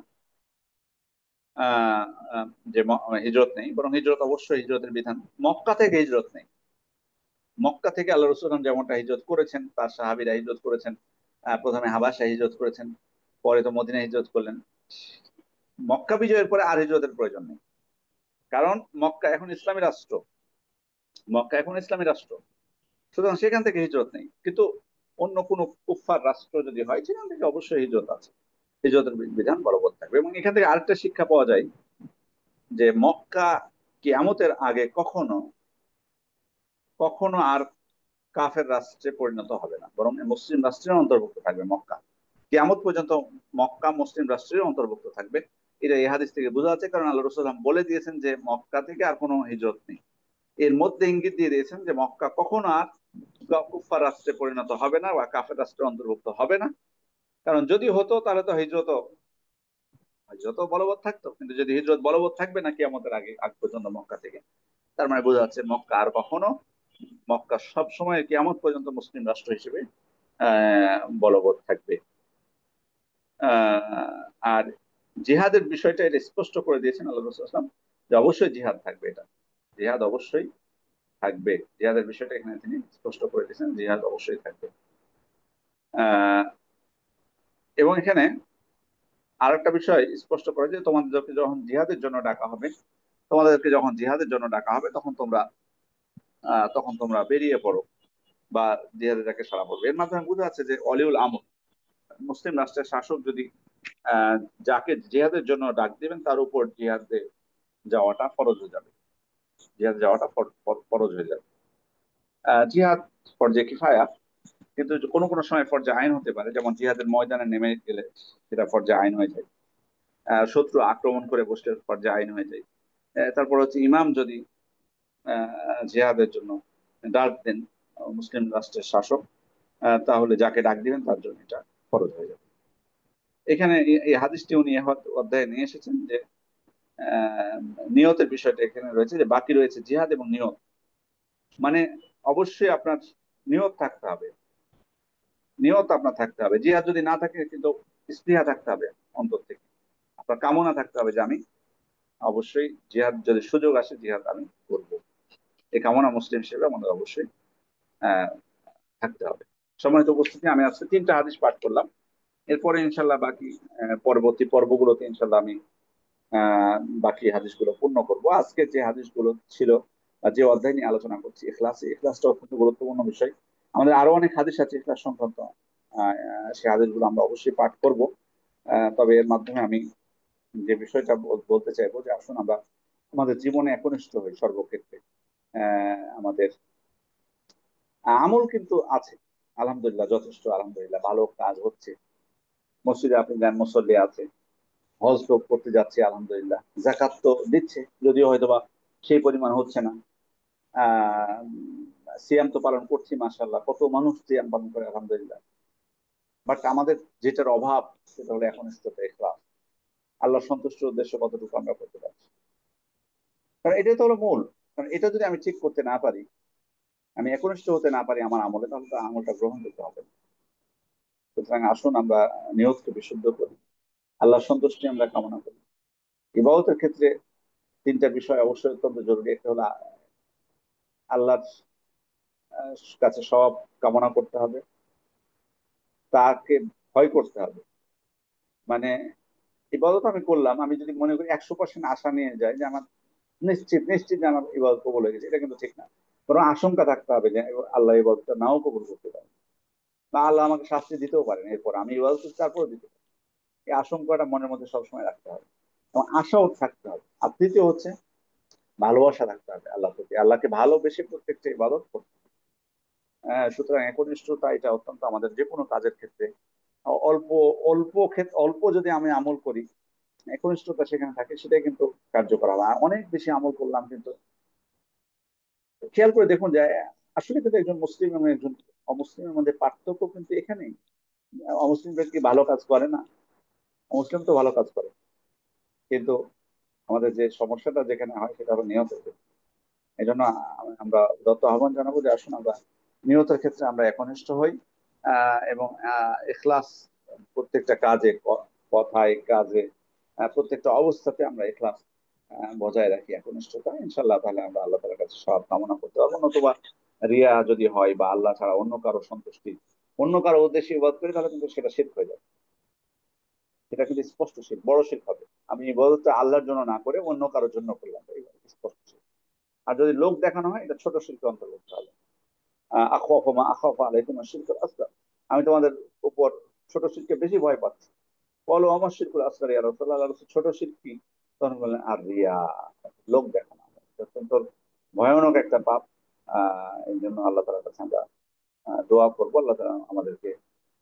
আহ, আহ, যে হিজরত নেই, বরং হিজরত অবশ্যই, হিজরতের বিধান। মক্কা থেকে হিজরত নেই। মক্কা থেকে আল্লাহ রসুল যেমনটা হিজরত করেছেন, তার সাহাবীরা হিজরত করেছেন। প্রথমে হাবাশা হিজরত করেছেন, পরে তো মদিনা হিজরত করলেন। মক্কা বিজয়ের পরে আর হিজরতের প্রয়োজন নেই, কারণ মক্কা এখন ইসলামী রাষ্ট্র। মক্কা এখন ইসলামী রাষ্ট্র, সুতরাং সেখান থেকে হিজরত নেই। কিন্তু অন্য কোনো কুফফার রাষ্ট্র যদি হয়, সেখান থেকে অবশ্যই হিজরত আছে, হিজরতের বিধান বলবৎ থাকবে। এবং এখান থেকে আরেকটা শিক্ষা পাওয়া যায় যে মক্কা কিয়ামতের আগে কখনো কখনো আর কাফের রাষ্ট্রে পরিণত হবে না, বরং মুসলিম রাষ্ট্রের অন্তর্ভুক্ত থাকবে মক্কা। কিয়ামত পর্যন্ত মক্কা মুসলিম রাষ্ট্রের অন্তর্ভুক্ত থাকবে। এটা এই হাদিস থেকে বোঝা যাচ্ছে, কারণ আল্লাহ রাসূল বলে দিয়েছেন যে মক্কা থেকে আর কোনো হিজরত নেই। এর মধ্যে ইঙ্গিত দিয়ে দিয়েছেন যে মক্কা কখনো আর কুফফার রাষ্ট্রে পরিণত হবে না বা কাফের রাষ্ট্রে অন্তর্ভুক্ত হবে না। কারণ যদি হতো তাহলে তো হিজরত হিজরত বলবৎ থাকতো, কিন্তু যদি হিজরত বলবৎ থাকবে না কিয়ামতের আগ পর্যন্ত মক্কা থেকে, তার মানে বোঝা যাচ্ছে মক্কা আর কখনো, মক্কা সব সময় কিয়ামত পর্যন্ত মুসলিম রাষ্ট্র হিসেবে বলবৎ থাকবে। আহ, আর জিহাদের বিষয়টা এটা স্পষ্ট করে দিয়েছেন আল্লাহ রাসূল সাল্লাল্লাহু আলাইহি ওয়াসাল্লাম, যে অবশ্যই জিহাদ থাকবে। এটা জিহাদ অবশ্যই থাকবে, জিহাদের বিষয়টা এখানে তিনি স্পষ্ট করে দিয়েছেন, জিহাদ অবশ্যই থাকবে। আহ, এবং এখানে আরেকটা বিষয় স্পষ্ট করে যে তোমাদেরকে যখন জিহাদের জন্য ডাকা হবে, তখন তোমরা বেরিয়ে পড়ো বা জিহাদে যাকে সাড়া পড়বে। এর মাধ্যমে বোঝা যাচ্ছে যে অলিউল আমর, মুসলিম রাষ্ট্রের শাসক যদি আহ, যাকে জিহাদের জন্য ডাক দিবেন তার উপর জিহাদে যাওয়াটা ফরজ হয়ে যাবে। জিহাদে যাওয়াটা ফরজ হয়ে যাবে। জিহাদ ফরজে কিফায়া, কিন্তু কোনো কোনো সময় ফরজে আইন হতে পারে, যেমন জিহাদের ময়দানে নেমে গেলে সেটা ফরজে আইন হয়ে যায়। শত্রু আক্রমণ করে বসলে ফরজে আইন হয়ে যায়। তারপর হচ্ছে ইমাম যদি জিহাদের জন্য ডাক দেন, মুসলিম রাষ্ট্রের শাসক, তাহলে যাকে ডাক দিবেন তার জন্য এটা ফরজ হয়ে যাবে। এখানে এই হাদিসটি উনি এই অধ্যায়ে নিয়ে এসেছেন যে আহ, নিয়তের বিষয়টা এখানে রয়েছে, যে বাকি রয়েছে জিহাদ এবং নিয়ত। মানে অবশ্যই আপনার নিয়ত থাকতে হবে, নিয়ত আপনার থাকতে হবে। জিহাদ যদি না থাকে কিন্তু স্পৃহা থাকতে হবে অন্তর থেকে, আপনার কামনা থাকতে হবে যে আমি অবশ্যই জিহাদ, যদি সুযোগ আসে জিহাদ আমি করবো। এই কামনা মুসলিম হিসেবে আমাদের অবশ্যই আহ থাকতে হবে। সম্মানিত উপস্থিতি, আমি আজকে 3টা হাদিস পাঠ করলাম। এরপরে ইনশাল্লাহ বাকি পরবর্তী পর্বগুলোতে ইনশাল্লাহ আমি আহ বাকি হাদিসগুলো পূর্ণ করব। আজকে যে হাদিসগুলো ছিল বা যে অধ্যায় নিয়ে আলোচনা করছি, ইখলাসটা অত্যন্ত গুরুত্বপূর্ণ বিষয়। আমাদের আরো অনেক হাদিস আছে ইখলাস সংক্রান্ত, সেই হাদিসগুলো আমরা অবশ্যই পাঠ করব। তবে এর মাধ্যমে আমি যে বিষয়টা বলতে চাইবো যে আসুন আমরা আমাদের জীবনে একনিষ্ঠ হই সর্বক্ষেত্রে। আমাদের আমল কিন্তু আছে, আলহামদুলিল্লাহ যথেষ্ট, আলহামদুলিল্লাহ ভালো কাজ হচ্ছে। মসজিদে আপনি যান, মুসল্লি আছে, হজ তো করতে যাচ্ছে আলহামদুলিল্লাহ, জাকাত তো দিচ্ছে, যদিও হয়তো বা সেই পরিমাণ হচ্ছে না। আহ সিয়াম তো পালন করছি, মাশাআল্লাহ কত মানুষ সিয়াম পালন করে আলহামদুলিল্লাহ। বাট আমাদের যেটার অভাব সেটা হলো একনিষ্ঠতা, ইখলাস। আল্লাহ সন্তুষ্টির উদ্দেশ্য কতটুকু আমরা করতে পারছি, কারণ এটাই তো হলো মূল। কারণ এটা যদি আমি ঠিক করতে না পারি, আমি একনিষ্ঠ হতে না পারি আমার আমলে, তাহলে তো আমলটা গ্রহণ করতে হবে না। সুতরাং আসুন আমরা নিয়তকে বিশুদ্ধ করি, আল্লাহ সন্তুষ্টি আমরা কামনা করি। ইবাদতের ক্ষেত্রে 3টা বিষয় অবশ্যই অত্যন্ত জরুরি। একটা হলো আল্লাহর কাছে সব কামনা করতে হবে, তাকে ভয় করতে হবে। মানে ইবাদত আমি করলাম, আমি যদি মনে করি 100% আশা নিয়ে যাই যে আমার নিশ্চিত নিশ্চিত যে আমার ইবাদত কবুল হয়ে গেছে, এটা কিন্তু ঠিক না। বরং আশঙ্কা থাকতে হবে যে আল্লাহ ইবাদতটা নাও কবুল করতে পারে, বা আল্লাহ আমাকে শাস্তি দিতেও পারেন, এরপর আমি ইবাদত করছি তারপরে দিতে পারেন। এই আশঙ্কাটা মনের মধ্যে সবসময় রাখতে হবে এবং আশাও থাকতে হবে। আর তৃতীয় হচ্ছে ভালোবাসা থাকতে হবে আল্লাহ প্রতি, আল্লাহকে ভালোবেসে প্রত্যেকটা ইবাদত করতে হবে। সুতরাং একনিষ্ঠতা এটা অত্যন্ত আমাদের যে কোনো কাজের ক্ষেত্রে অল্প অল্প ক্ষেত্রে অল্প যদি আমি আমল করি, একনিষ্ঠতা সেখানে থাকে, সেটাই কিন্তু কার্যকর হবে। আর অনেক বেশি আমল করলাম কিন্তু, খেয়াল করে দেখুন যে আসলে কিন্তু একজন মুসলিম এবং একজন অমুসলিমের মধ্যে পার্থক্য কিন্তু এখানেই। অমুসলিম ব্যক্তি ভালো কাজ করে না, মুসলিম তো ভালো কাজ করে, কিন্তু আমাদের যে সমস্যাটা যেখানে হয় সেটা হলো নিয়তের ক্ষেত্রে। এই জন্য আমরা যত আহ্বান জানাবো যে আসুন আমরা নিয়তের ক্ষেত্রে আমরা একনিষ্ঠ হই, এবং ইখলাস, প্রত্যেকটা কাজে, কথায়, কাজে, প্রত্যেকটা অবস্থাতে আমরা ইখলাস বজায় রাখি, একনিষ্ঠতা। ইনশাল্লাহ তাহলে আমরা আল্লাহ তাআলার কাছে সব কামনা করতে পারবো। নতুবা রিয়া যদি হয় বা আল্লাহ ছাড়া অন্য কারো সন্তুষ্টি, অন্য কারো উদ্দেশ্যে ইবাদত করি, তাহলে কিন্তু সেটা শিরক হয়ে যাবে। এটা কিন্তু স্পষ্ট শিরক, বড় শিরক হবে। আমি ইবাদতটা আল্লাহর জন্য না করে অন্য কারোর জন্য করলাম, এটা স্পষ্ট শিরক। আর যদি লোক দেখানো হয়, এটা ছোট শিরকের অন্তর্ভুক্ত হবে। আখাফু মা আখাফু আলাইকুম আশ-শিরকুল আসগার, আমি তোমাদের উপর ছোট শিরকে বেশি ভয় পাচ্ছি। বলো আমার শিরকুল আসগার ইয়া রাসূলুল্লাহ, আল্লাহ রাসূল ছোট শিরক কি? তখন বললেন আর রিয়া, লোক দেখানো, অত্যন্ত ভয়ানক একটা পাপ। এই জন্য আল্লাহ তাআলার কাছে আমরা দোয়া করবো, আল্লাহ তাআলা আমাদেরকে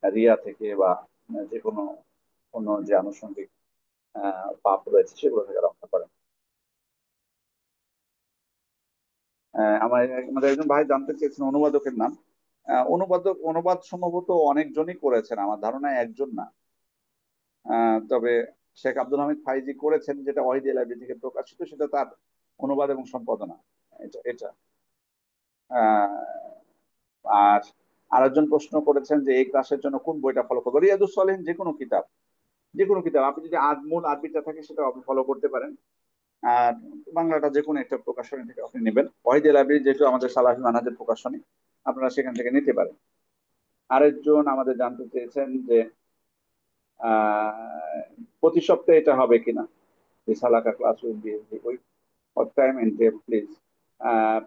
রিয়া থেকে বা যে কোনো অন্য যে আনুষঙ্গিক পাপ রয়েছে সেগুলো থেকে রক্ষা করেন। আমাদের একজন ভাই জানতে চেয়েছেন অনুবাদকের নাম। অনুবাদ সম্ভবত অনেকজনই করেছেন, আমার ধারণা একজন না। তবে শেখ আব্দুল হামিদ ফাইজি করেছেন, যেটা ওয়াহিদিয়া লাইব্রেরি থেকে প্রকাশিত, সেটা তার অনুবাদ এবং সম্পাদনা। এটা আহ, আর আরেকজন প্রশ্ন করেছেন যে এই ক্লাসের জন্য কোন বইটা ফলো করবো। রিয়াদুস সালেহিন, যে কোনো কিতাব, যে কোনো কিতাব, আপনি যদি মূল আরবিটা থাকে সেটা আপনি ফলো করতে পারেন। আর বাংলাটা যে কোনো একটা প্রকাশনী থেকে আপনি নেবেন। ওয়াহিদিয়া লাইব্রেরি যেহেতু আমাদের সালাফি মানহাজের প্রকাশনী, আপনারা সেখান থেকে নিতে পারেন। আরেকজন আমাদের জানতে চেয়েছেন যে আহ, প্রতি সপ্তাহে এটা হবে কিনা, সালাকা class will be week or time and day please.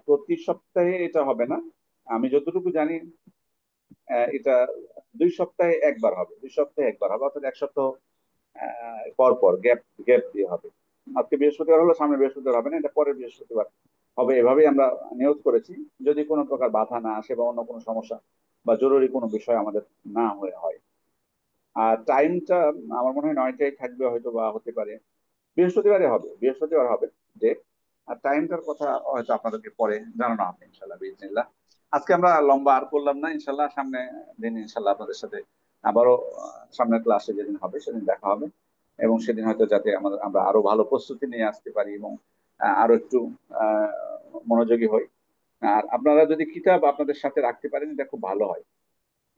প্রতি সপ্তাহে এটা হবে না, আমি যতটুকু জানি এটা 2 সপ্তাহে একবার হবে, 2 সপ্তাহে একবার হবে, অর্থাৎ 1 সপ্তাহ পর পর গ্যাপ গ্যাপ দিয়ে হবে। আজকে বৃহস্পতিবার হলো, সামনে বৃহস্পতিবার হবে না, এটা পরের বৃহস্পতিবার হবে, এভাবেই আমরা নিয়োগ করেছি। যদি কোনো প্রকার বাধা না আসে বা অন্য কোনো সমস্যা বা জরুরি কোনো বিষয় আমাদের না হয়ে হয়। আর টাইমটা আমার মনে হয় 9টায় থাকবে, হয়তো বা হতে পারে বৃহস্পতিবারে হবে, বৃহস্পতিবার হবে ডেট। আর টাইমটার কথা হয়তো আপনাদেরকে পরে জানানো হবে ইনশাল্লাহ বিইজনিল্লাহ। আজকে আমরা লম্বা আর করলাম না, ইনশাল্লাহ সামনে দিন ইনশাল্লাহ আপনাদের সাথে আবারও সামনের ক্লাসে যেদিন হবে সেদিন দেখা হবে। এবং সেদিন হয়তো যাতে আমরা আরো ভালো প্রস্তুতি নিয়ে আসতে পারি এবং আরো একটু আহ মনোযোগী হই। আর আপনারা যদি কিতাব আপনাদের সাথে রাখতে পারেন, এটা খুব ভালো হয়।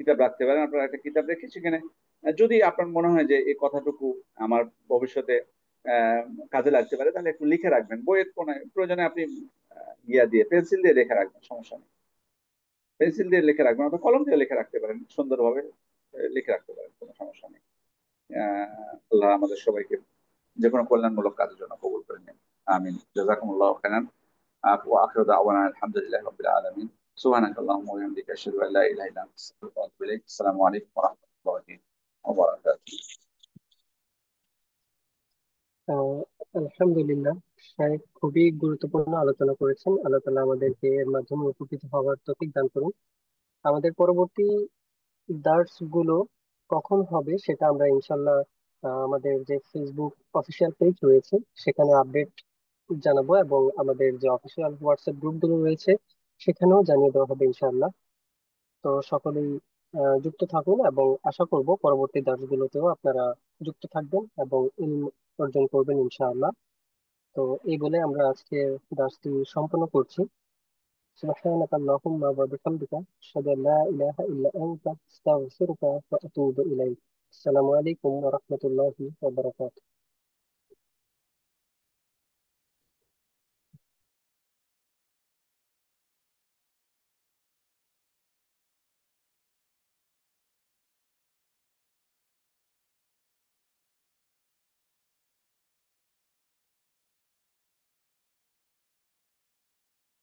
কিতাব রাখতে পারেন, আপনারা একটা কিতাব রেখে সেখানে যদি আপনার মনে হয় যে এই কথাটুকু আমার ভবিষ্যতে আহ, কাজে লাগতে পারে, তাহলে একটু লিখে রাখবেন বইয়ের কোনায়, প্রয়োজনে আপনি ইয়া দিয়ে পেন্সিল দিয়ে লিখে রাখবেন, সমস্যা নেই। পেন্সিল দিয়ে লিখে রাখবেন অথবা কলম দিয়ে লিখে রাখতে পারেন, সুন্দরভাবে লিখে রাখতে পারেন, কোনো সমস্যা নেই। আল্লাহ আমাদের সবাইকে যে কোনো কল্যাণমূলক কাজের জন্য কবুল করে নিন। আমিন, জাযাকুমুল্লাহু খাইরান। واخر دعوانا الحمد لله رب العالمين. سبحانك اللهم وبحمدك اشهد ان لا اله الا انت استغفرك واتوب اليك. السلام عليكم ورحمه الله وبركاته. আহ, আলহামদুলিল্লাহ, শাহেদ খুবই গুরুত্বপূর্ণ আলোচনা করেছেন। আল্লাহ তাআলা আমাদেরকে এর মাধ্যমে উপকৃত হওয়ার তৌফিক দান করুন। আমাদের পরবর্তী দার্স গুলো কখন হবে সেটা আমরা ইনশাল্লাহ আমাদের যে ফেসবুক অফিসিয়াল পেজ রয়েছে সেখানে আপডেট জানাবো, এবং আমাদের যে অফিসিয়াল হোয়াটসঅ্যাপ গ্রুপ গুলো রয়েছে সেখানেও জানিয়ে দেওয়া হবে ইনশাল্লাহ। তো সকলেই যুক্ত থাকুন, এবং আশা করব পরবর্তী দার্সগুলোতেও আপনারা যুক্ত থাকবেন এবং ইলম অর্জন করবেন ইনশাআল্লাহ। তো এই বলে আমরা আজকে দার্সটি সম্পন্ন করছি। سبحانك اللهم وبحمدك أشهد أن لا إله إلا أنت أستغفرك وأتوب إليك. السلام عليكم ورحمة الله وبركاته.